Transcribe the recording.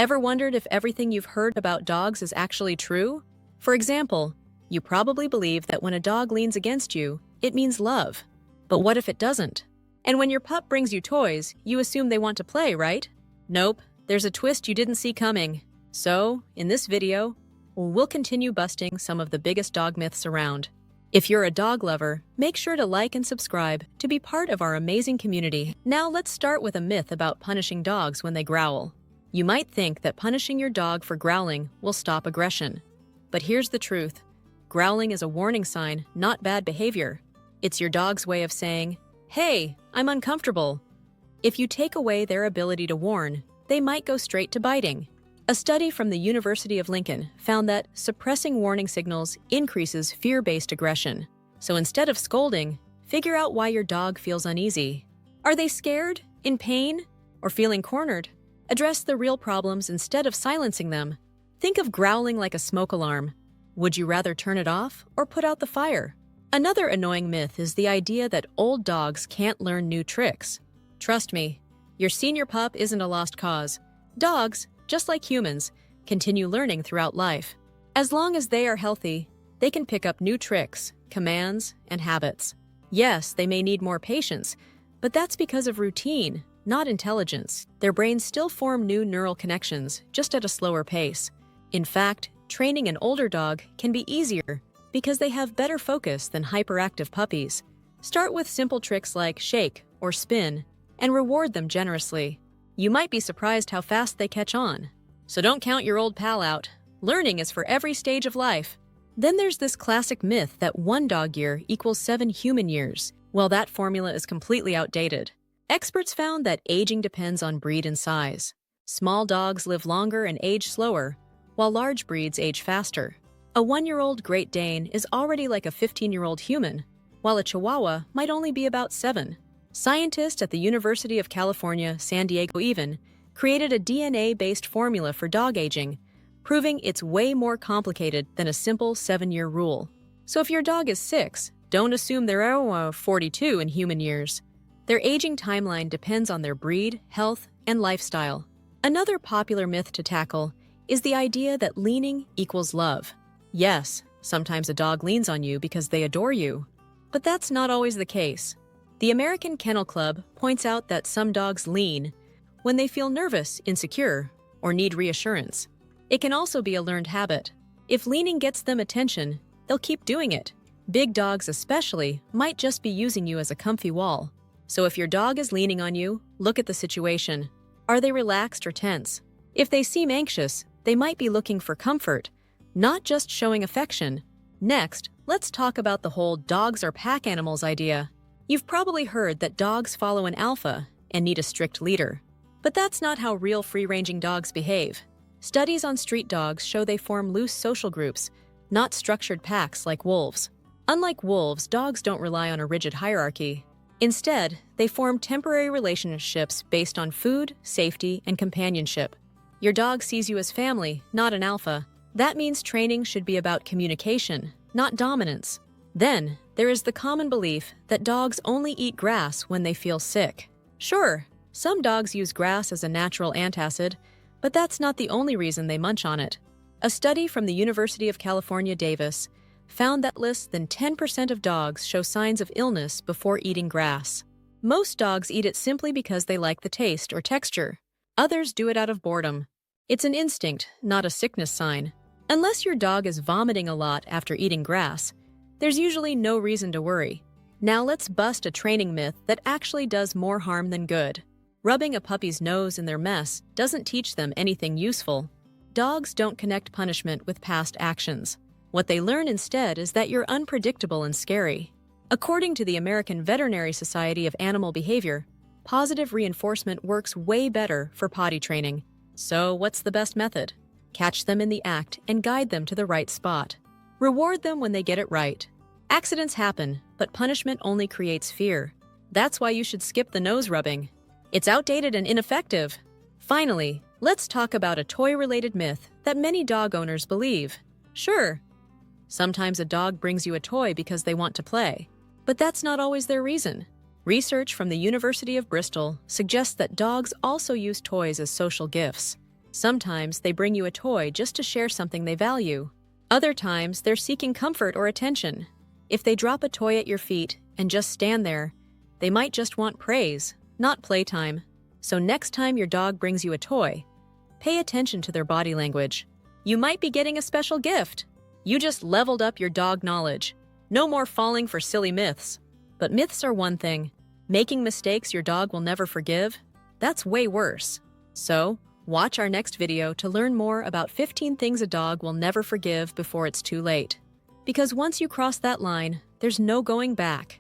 Ever wondered if everything you've heard about dogs is actually true? For example, you probably believe that when a dog leans against you, it means love. But what if it doesn't? And when your pup brings you toys, you assume they want to play, right? Nope, there's a twist you didn't see coming. So, in this video, we'll continue busting some of the biggest dog myths around. If you're a dog lover, make sure to like and subscribe to be part of our amazing community. Now let's start with a myth about punishing dogs when they growl. You might think that punishing your dog for growling will stop aggression. But here's the truth. Growling is a warning sign, not bad behavior. It's your dog's way of saying, "Hey, I'm uncomfortable." If you take away their ability to warn, they might go straight to biting. A study from the University of Lincoln found that suppressing warning signals increases fear-based aggression. So instead of scolding, figure out why your dog feels uneasy. Are they scared, in pain, or feeling cornered? Address the real problems instead of silencing them. Think of growling like a smoke alarm. Would you rather turn it off or put out the fire? Another annoying myth is the idea that old dogs can't learn new tricks. Trust me, your senior pup isn't a lost cause. Dogs, just like humans, continue learning throughout life. As long as they are healthy, they can pick up new tricks, commands, and habits. Yes, they may need more patience, but that's because of routine, not intelligence. Their brains still form new neural connections, just at a slower pace. In fact, training an older dog can be easier because they have better focus than hyperactive puppies. Start with simple tricks like shake or spin and reward them generously. You might be surprised how fast they catch on. So don't count your old pal out. Learning is for every stage of life. Then there's this classic myth that 1 dog year equals 7 human years. Well, that formula is completely outdated. Experts found that aging depends on breed and size. Small dogs live longer and age slower, while large breeds age faster. A 1-year-old Great Dane is already like a 15-year-old human, while a Chihuahua might only be about 7. Scientists at the University of California, San Diego even created a DNA-based formula for dog aging, proving it's way more complicated than a simple 7-year rule. So if your dog is 6, don't assume they're 42 in human years. Their aging timeline depends on their breed, health, and lifestyle. Another popular myth to tackle is the idea that leaning equals love. Yes, sometimes a dog leans on you because they adore you, but that's not always the case. The American Kennel Club points out that some dogs lean when they feel nervous, insecure, or need reassurance. It can also be a learned habit. If leaning gets them attention, they'll keep doing it. Big dogs especially might just be using you as a comfy wall. So if your dog is leaning on you, look at the situation. Are they relaxed or tense? If they seem anxious, they might be looking for comfort, not just showing affection. Next, let's talk about the whole dogs are pack animals idea. You've probably heard that dogs follow an alpha and need a strict leader. But that's not how real free-ranging dogs behave. Studies on street dogs show they form loose social groups, not structured packs like wolves. Unlike wolves, dogs don't rely on a rigid hierarchy. Instead, they form temporary relationships based on food, safety, and companionship. Your dog sees you as family, not an alpha. That means training should be about communication, not dominance. Then, there is the common belief that dogs only eat grass when they feel sick. Sure, some dogs use grass as a natural antacid, but that's not the only reason they munch on it. A study from the University of California, Davis, found that less than 10% of dogs show signs of illness before eating grass. Most dogs eat it simply because they like the taste or texture. Others do it out of boredom. It's an instinct, not a sickness sign. Unless your dog is vomiting a lot after eating grass, there's usually no reason to worry. Now let's bust a training myth that actually does more harm than good. Rubbing a puppy's nose in their mess doesn't teach them anything useful. Dogs don't connect punishment with past actions. What they learn instead is that you're unpredictable and scary. According to the American Veterinary Society of Animal Behavior, positive reinforcement works way better for potty training. So what's the best method? Catch them in the act and guide them to the right spot. Reward them when they get it right. Accidents happen, but punishment only creates fear. That's why you should skip the nose rubbing. It's outdated and ineffective. Finally, let's talk about a toy-related myth that many dog owners believe. Sure, sometimes a dog brings you a toy because they want to play, but that's not always their reason. Research from the University of Bristol suggests that dogs also use toys as social gifts. Sometimes they bring you a toy just to share something they value. Other times, they're seeking comfort or attention. If they drop a toy at your feet and just stand there, they might just want praise, not playtime. So next time your dog brings you a toy, pay attention to their body language. You might be getting a special gift. You just leveled up your dog knowledge. No more falling for silly myths. But myths are one thing. Making mistakes your dog will never forgive? That's way worse. So, watch our next video to learn more about 15 things a dog will never forgive before it's too late. Because once you cross that line, there's no going back.